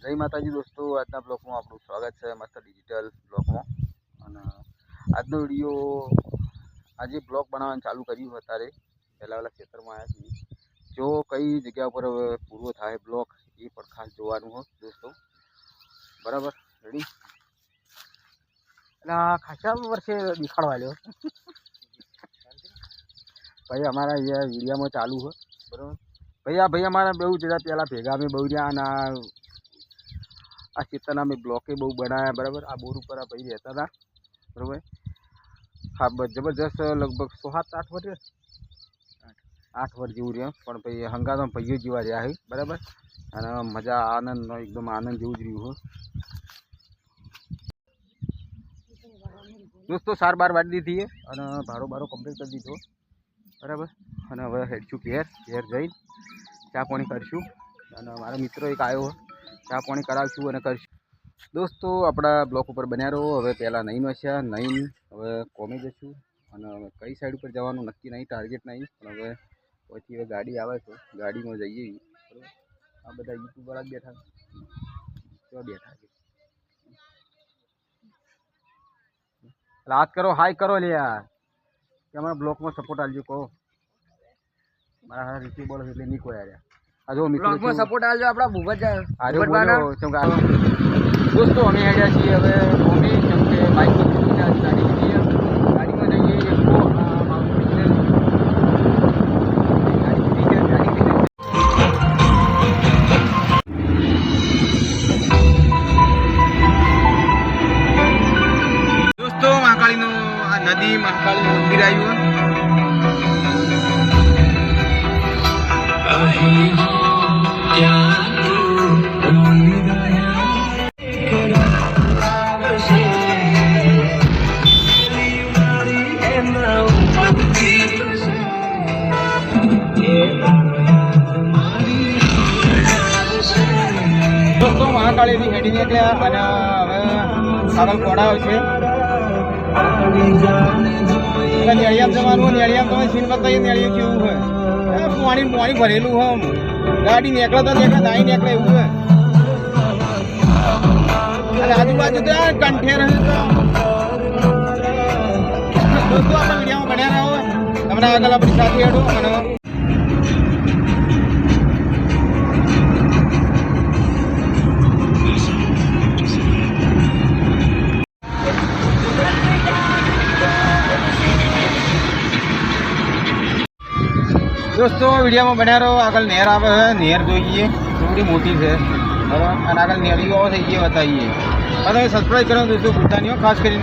जय माताजी दोस्तों, आज ब्लॉग में आपनु स्वागत है मस्त डिजिटल ब्लॉग में। आज विडियो आज ब्लॉग बनावा चालू कर्यु अत्यारे पहला वाला क्षेत्र में आया थी जो कई जगह पर पूरो थाय ब्लॉग ये पर खास जोवानुं हो दोस्तों। बराबर रेडी खासा वर्षे दिखाड़वा लो भाई हमारा ये वीडियो में चालू है। बराबर भाई हमारा बहु जगह पहला भेगा में बहु रहा आ चेतना में ब्लॉके बहु बनाया। बराबर आ बोर पर भाई रहता था। बराबर हाँ जबरदस्त लगभग 7-8 वर्ष 8 वर्ष जेवू रहा पण भाई हंगा तो भाईओ जीवा रहा है। बराबर अने मजा आनंद एकदम आनंद जेवू ज रह्युं है दोस्तों। 4 बार वाटी दी थी अने भारो बारो कम्प्लीट कर दीधो। बराबर अने हवे हेडशू घेर जईने चा पाणी करशुं अने मारो मित्र एक आयो चा पाणी करावशुं अने करशुं। दोस्तों अपना ब्लॉक पर बन्या रहो। हवे पहला नईन वस्या नईन हवे कोमे जशुं अने कई साइड पर जवानुं नक्की नहीं, टार्गेट नहीं पण हवे पछी हवे गाड़ी आवे छे गाड़ी में जईए। बराबर आ बधा यूट्यूब वाला बैठा क्यों बैठा छे रात करो हाई करो ले यार कि हमारा ब्लॉक में सपोर्ट आलजो को मारा हारा रीति बोल એટલે ની કોઈ આર્યા आ जो मित्र ब्लॉग में सपोर्ट आलजो आपड़ा भूपत आरे बोलो चम दोस्तों અમે હેડ્યા છીએ હવે કોમે કેમ કે બાઇક પર ચૂકીને આજે ગાડી લીધી છે ગાડીમાં જઈએ એક તો મારું મિત્ર ગાડી લીધી दोस्तों महाकाळीનું આ નદી મહાકાળીનું મંદિર આવ્યું दोस्तों महाकाली भी हेडी निकल्या અને હવે આગળ કોડાવ છે નેળિયામ જવાનું નેળિયામ તમે સીન બતાવીએ નેળિયું કેવું હોય પાણી પાણી ભરેલું હોય ગાડી નીકળે તો નીકળે નાઈ નીકળે એવું હોય અને આજુબાજુ તો કંઠેર હશે તો दोस्तों अपना वीडियो में बन्या रहो हमारा આગળ अपनी साथी हेडो અને दोस्तों वीडियो में बना रहो आगल नहर आवे है नहर जोईए थोड़ी मोटी है। बराबर आगल नहरियों से ये बताइए मतलब सब्सक्राइब करो दोस्तों भूलता नहीं हो खास कर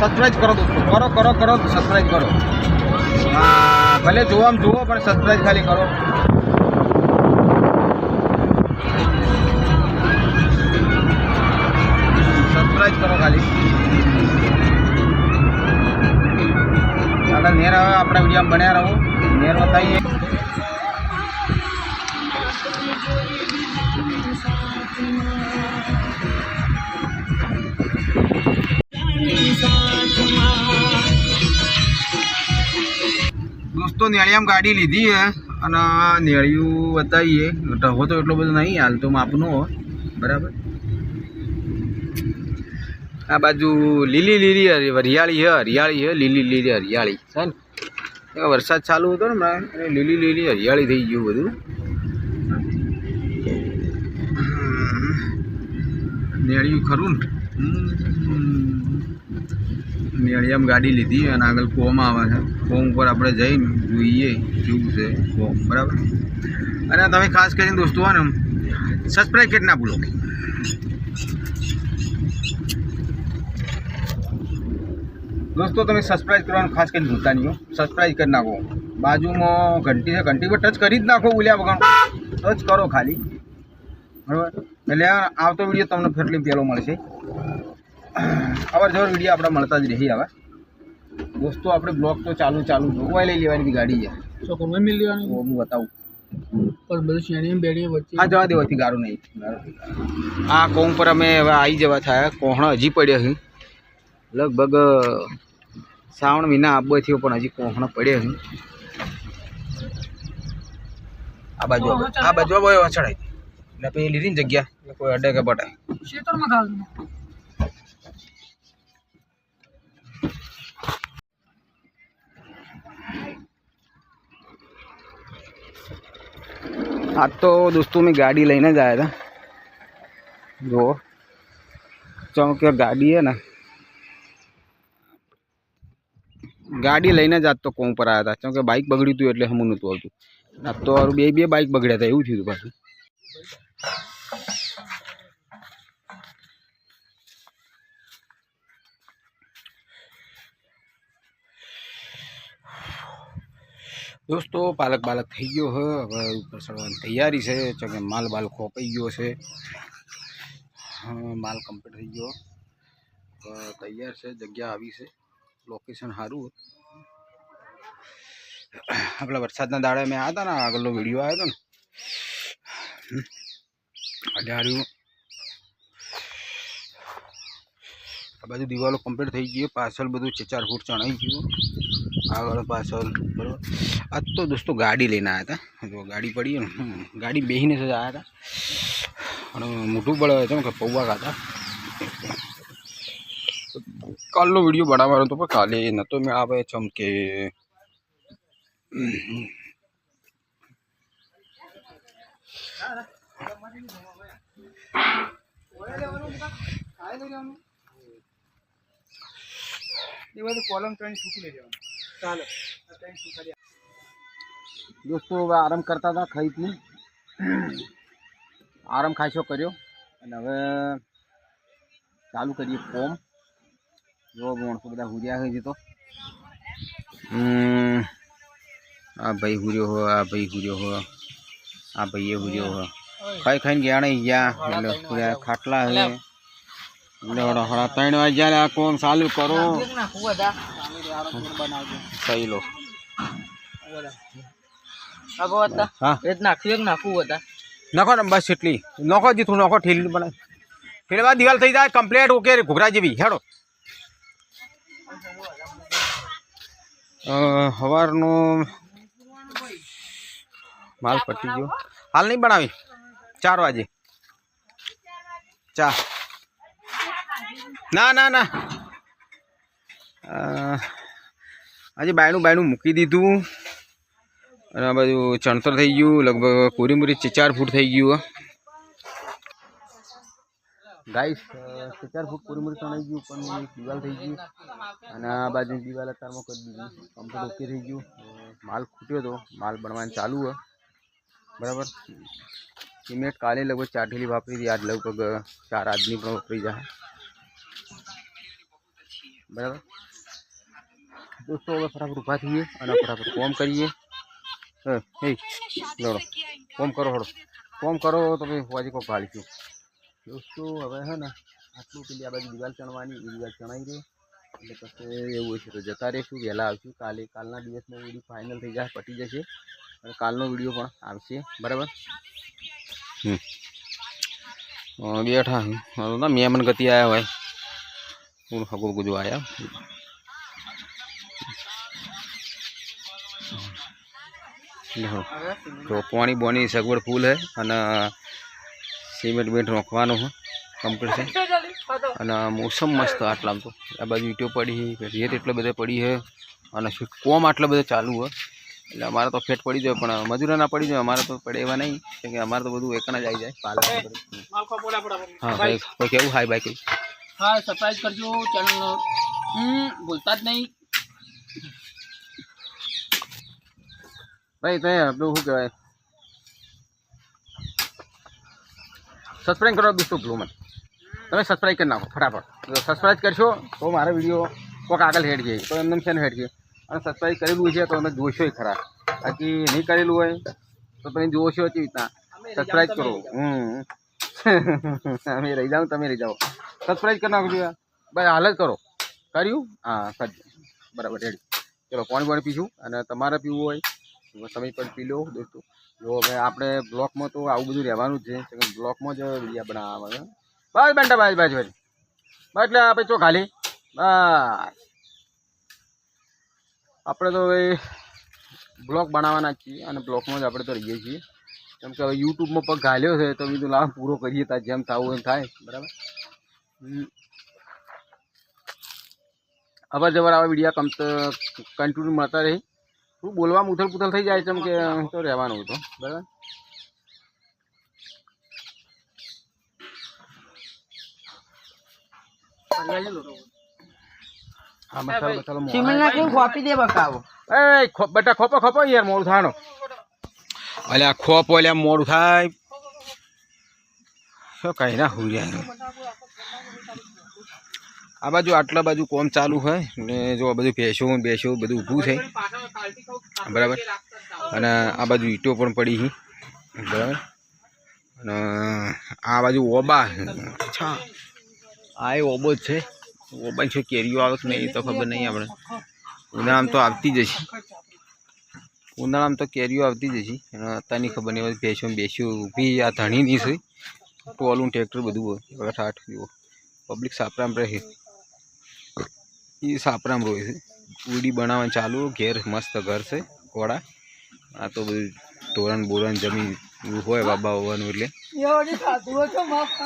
सब्सक्राइब करो दोस्तों करो करो करो सब्सक्राइब करो भले जो हम जुओ पर सब्सक्राइब खाली करो। सब्सक्राइब करो खाली आगल नहर आवे अपना वीडियो में बना रहो नहर बताइए। दोस्तों नेड़ियाम गाड़ी लीधी है અને નેળિયું બતાવીએ ઢહો તો એટલો બધો નહીં હાલ તો માપનો હોય। બરાબર આ બાજુ લીલી લીલી હરિયાળી है લીલી લીલી હરિયાળી છે ને વરસાદ ચાલુ હતો ને એટલે લીલી લીલી હરિયાળી થઈ ગયું બધું। નેળિયું ખરું ને નેળિયામ ગાડી લીધી અને આગળ કોમ આવે છે કોમ ઉપર આપણે જઈને જોઈએ કેવું છે કોમ। બરાબર અને તમે ખાસ કરીને દોસ્તો ને સબસ્ક્રાઈબ કરી ના ભૂલો। दोस्तों તમે સબસ્ક્રાઇબ કરવાનું ખાસ કરીને ભૂલતા નહીં હો સબસ્ક્રાઇબ કરી નાખો બાજુમાં ઘંટી છે ઘંટી પર ટચ કરી જ નાખો ઉલ્યા વગર ટચ કરો ખાલી। બરાબર એટલે આવતો વિડીયો તમને ફેરલી પહેલો મળશે અવર જવર વિડીયો આપણે મળતા જ રહી આવે। दोस्तों આપણે બ્લોગ તો ચાલુ જોવાય લઈ લેવાની ગાડી છે તો કોમે મિલ લેવાની હું બતાવું पर બધું શેણીમ બેડી વચ્ચે આ જવા દેવાથી ગારું નહીં આ કોમ પર અમે હવે આવી જવા થાય કોહણો હજી પડ્યો છે लगभग श्रावण महीना आबो थयो पण हजी कोहणो पड्यो है। आ बाजू बोय चढ़ाई એટલે પછી લીધી ને જગ્યા એટલે કોઈ અડે કે બટે ખેતરમાં ઘાલ દઉં. आज तो दोस्तों मैं गाड़ी लेने जाया था जो चौक गाड़ी है ना गाड़ी लईने जात तो कोण पर आया था क्योंकि बाइक बगड़ी थी એટલે હમું નહોતું આવતું આ તો મારું બે બાઇક બગડ્યા હતા એવું થયું હતું પાછું दोस्तों पालक बालक થઈ ગયો હે હવે ઉપર ચડવાની તૈયારી છે કે માલ બાલ ખોપાઈ ગયો છે માલ કમ્પ્લીટ થઈ ગયો તૈયાર છે જગ્યા આવી છે લોકેશન સારું આપણા વરસાદના દાડે મેં આવ્યા હતા ને આગળનો વિડીયો આવ્યો હતો ને અઢાર્યું આ બાજુ દિવાલો કમ્પ્લીટ થઈ ગઈ પાછળ બધું 4 ફૂટ ચણાઈ ગયું આગળ પાછળ બરાબર આજ તો દોસ્તો ગાડી લઈને આવ્યા હતા જો ગાડી પડી ને ગાડી બેસીને જ આવ્યા હતા અને મોટું બળે હતું કે પૌવા ખાતા કાલનો વિડીયો બનાવવાનો હતો પણ કાલે નહોતો મેં આવે ચમકે दोस्तों હવે આરામ કરતા હતા ખાઈ પી આરામ ખાસો કર્યો અને હવે ચાલુ કરીએ ફોર્મ જો માણસો બધા હુર્યા હોય છે તો આ ભાઈ હુર્યો હો આ ભાઈ હુર્યો હો આ ભાઈએ હુર્યો હો ખાઈ ખાઈને ગયા નહીં ગયા એટલે ખાટલા હે હળા 3 વાગ્યા કોણ ચાલુ કરો સહી લો હા એ જ નાખ્યું નાખવું હતા નાખો ને બસ એટલી નાખો જીથું નાખો ઠેલી બનાવ ઠેલીમાં દિવાલ થઈ જાય કમ્પ્લેટ ઓકે ઘૂઘરા જેવી હેડો સવારનો માલ પટી ગયો હાલ નહીં બનાવી 4 વાગે ચા ના ના ના આજે બાયણું મૂકી દીધું અને આ બાજુ ચણતર થઈ ગયું લગભગ કોરીમુરી 4 ફૂટ થઈ ગયું ગાઈસ 4 ફૂટ કોરીમુરી ચણાઈ ગયું પણ દિવાલ થઈ ગયું અને આ બાજુ દિવાલ અત્યારમાં કરી દીધી કમ્પ્લીટ ઓકે થઈ ગયું માલ ખૂટ્યો હતો માલ બનવાનું ચાલુ હોય બરાબર સિમેન્ટ કાલે લગભગ 4 ઠેલી વાપરી હતી આજ લગભગ 4 આદમી પણ વાપરી જાય બરાબર दोस्तों હવે ફટાફટ ઊભા થઈએ અને ફટાફટ ફોર્મ કરીએ હે લડો ફોર્મ કરો હળો ફોર્મ કરો તો ભાઈ હોવાજી કોક ગાળીશું દોસ્તો હવે હે ને આટલું પેલી આ બાજુ દિવાલ ચણવાની એ દિવાલ ચણાઈ રહી એટલે પછી એવું હશે તો જતા રહીશું વહેલા આવશું કાલના દિવસમાં વિડીયો ફાઇનલ થઈ જાય પટી જશે અને કાલનો વિડીયો પણ આવશે બરાબર બેઠા ના મહેમાન ગતિ આવ્યા હોય હું હગો ગુજો આવ્યા तो पानी बोनी सगवड़ फूल है અને सीमेंट बेट रोकવાનું है कम्प्लीट है અને मौसम मस्त આટલામ તો આ બાજુ ઈટો પડી રેત એટલે બધે પડી છે અને કોમ આટલા બધે ચાલુ है એટલે અમારે તો ફેટ પડી જાય પણ મજૂરો ના પડી જાય અમારે તો પડે એવા નહીં કે અમારે તો બધું એકના જ આવી જાય હા ભાઈ કોઈ કેવું હાય બાઈક હા સબસ્ક્રાઇબ કરજો ચેનલ ભૂલતા જ નહીં भाई तो आपको શું કહેવાય સબસ્ક્રાઇબ કરો દોસ્તો ભૂલો મત તમે સબસ્ક્રાઇબ કરી નાખો ફટાફટ જો સબસ્ક્રાઇબ કરશો તો મારો વિડીયો કોઈક આગળ હેડ જાય તો એમને છે ને હેડ જાય અને સબસ્ક્રાઇબ કરેલું છે તો તમે જોશો ખરા બાકી નહીં કરેલું હોય તો તમે જોશો કેવી રીતના સબસ્ક્રાઇબ કરો અમે રહી જાઓ તમે રહી જાઓ સબસ્ક્રાઇબ કરી નાખો ભાઈ હાલ જ કરો કર્યું હા કરજો બરાબર રેડી ચલો પાણી પીશું અને તમારે પીવું હોય તમે પણ પી લો દોસ્તો જો હવે આપણે બ્લોકમાં તો આવું બધું રહેવાનું જ છે બ્લોકમાં જ વિડીયો બનાવવા બસ બેન્ટા બાજ બાજ બાજ એટલે આપણે ચો ખાલી બસ આપણે તો હવે બ્લોક બનાવવાના જ છીએ અને બ્લોકમાં જ આપણે તો રહીએ છીએ કેમ કે હવે યુટ્યુબમાં પગ ઘાલ્યો છે તો બીજું લાવ પૂરો કરીએ ત્યાં જેમ થવું એમ થાય બરાબર. અવર જવર આવા વિડીયા કન્ટિન્યુ મળતા રહી. શું બોલવામાં ઉથલ પુથલ થઈ જાય જેમ કે તો રહેવાનું હતું બરાબર. હા મસાલો મસાલો બેટા ખોપો ખોપો યાર મોડું થાનો. અલ્યા ખોપો અલ્યા મોડું થાય શું કઈ ના હું જાય. આ બાજુ આટલા બાજુ કોમ ચાલુ હોય ને જો આ બધું ભેંસો બેસો બધું ઊભું છે બરાબર. અને આ બાજુ ઈંટો પણ પડી છે બરાબર. અને આ બાજુ ઓબા અચ્છા આ એ ઓબો જ છે. ઓબા છે કેરીઓ આવે કે નહીં તો ખબર નહીં આપણે. ઉનાળામાં તો આવતી જ હશે. ઉનાળામાં તો કેરીઓ આવતી જ હશે. અત્યારની ખબર નહીં ભેંસો બેસ્યો ઊભી આ ધણી નહીં છે. ટોલું ટ્રેક્ટર બધું હોય ઠાઠ જુઓ પબ્લિક સાપરામ રહે. એ સાપરામ રોય છે. ઉડી બનાવવાનું ચાલુ ઘેર મસ્ત ઘર છે ઘોડા. આ તો બધું તોરણ બોરણ જમીન હોય બાબા હોવાનું એટલે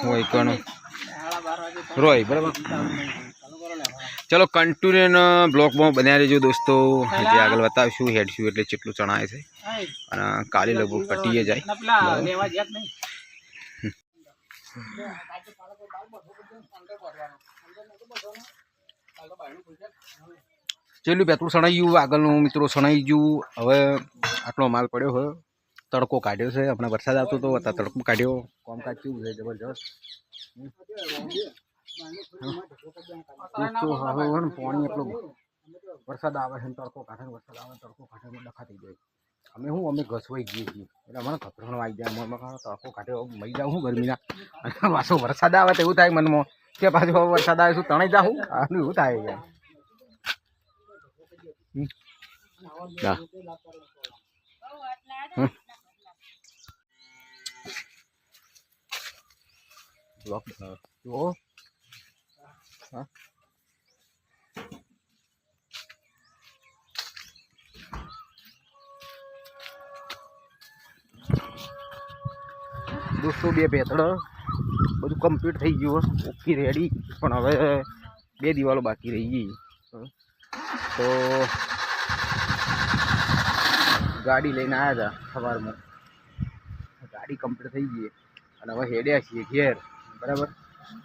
હોય કણું રોય બરાબર. ચલો કન્ટિન્યુ બ્લોગમાં બન્યા રહેજો દોસ્તો. હજી આગળ બતાવીશું હેડશું એટલે કેટલું ચણાય છે અને કાલે લગભગ પટીએ જાય. ચેલું પેટ્રોલ સણાઈ ગયું આગળનું મિત્રો સણાઈ ગયું. હવે આટલો માલ પડ્યો હોય તડકો કાઢ્યો છે. હમણાં વરસાદ આવતો હતો અત્યારે તડકો કાઢ્યો. કામકાજ કેવું છે જબરજસ્ત. પાણી એટલો વરસાદ આવે છે તડકો કાઢે વરસાદ આવે તડકો કાઢે ડખા થઈ જાય. અમે ઘસવાઈ જઈએ છીએ એટલે મને ખતરણો આવી જાય મનમાં તડકો કાઢ્યો મરી જાઉં હું ગરમીના. પાછો વરસાદ આવે તો એવું થાય મનમાં કે પાછો વરસાદ આવે શું તણાઈ જાઉં આનું એવું થાય યાર. દોસ્તો બે પેતળ બધું કમ્પ્લીટ થઈ ગયું ઓકે રેડી. પણ હવે 2 દિવાલો બાકી રહી ગઈ તો ગાડી લઈને આવ્યા હતા સવારમાં. ગાડી કમ્પ્લીટ થઈ ગઈ અને હવે હેડ્યા છીએ ઘેર બરાબર.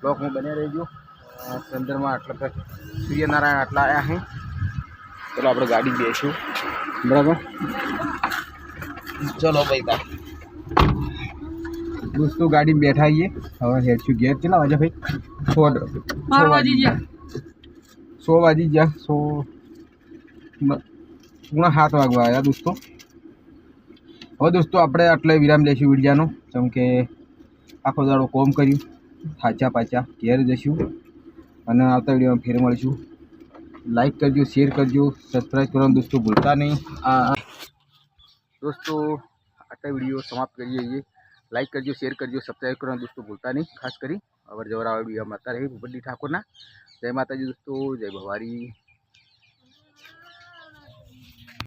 બ્લોકમાં બન્યા રહેજો. ચંદ્રમાં આટલા સૂર્યનારાયણ આટલા આવ્યા છે. ચલો આપણે ગાડી બેસીશું બરાબર. ચલો ભાઈ તા દોસ્તો ગાડી બેઠા આવીએ હવે હેડશું ઘેર. કેટલા વાગ્યા ભાઈ? 6 વાગી ગયા. 7 વાગવા આવ્યા દોસ્તો. હવે દોસ્તો આપણે આટલે વિરામ લઈશું વિડીયાનો જેમ કે આખો દાડો કોમ કર્યું થાચા પાચા ઘેર જઈશું અને આવતા વિડીયોમાં ફેર મળીશું. લાઈક કરજો શેર કરજો સબસ્ક્રાઈબ કરવાનું દોસ્તો ભૂલતા નહીં. દોસ્તો આટલા વિડીયો સમાપ્ત કરીએ છીએ. લાઈક કરજો શેર કરજો સબસ્ક્રાઈબ કરવાનું દોસ્તો ભૂલતા નહીં. ખાસ કરી અવર જવર આવા વિડીયો મળતા રહે ભૂપતજી ઠાકોરના. જય માતાજી દોસ્તો, જય ભવારી.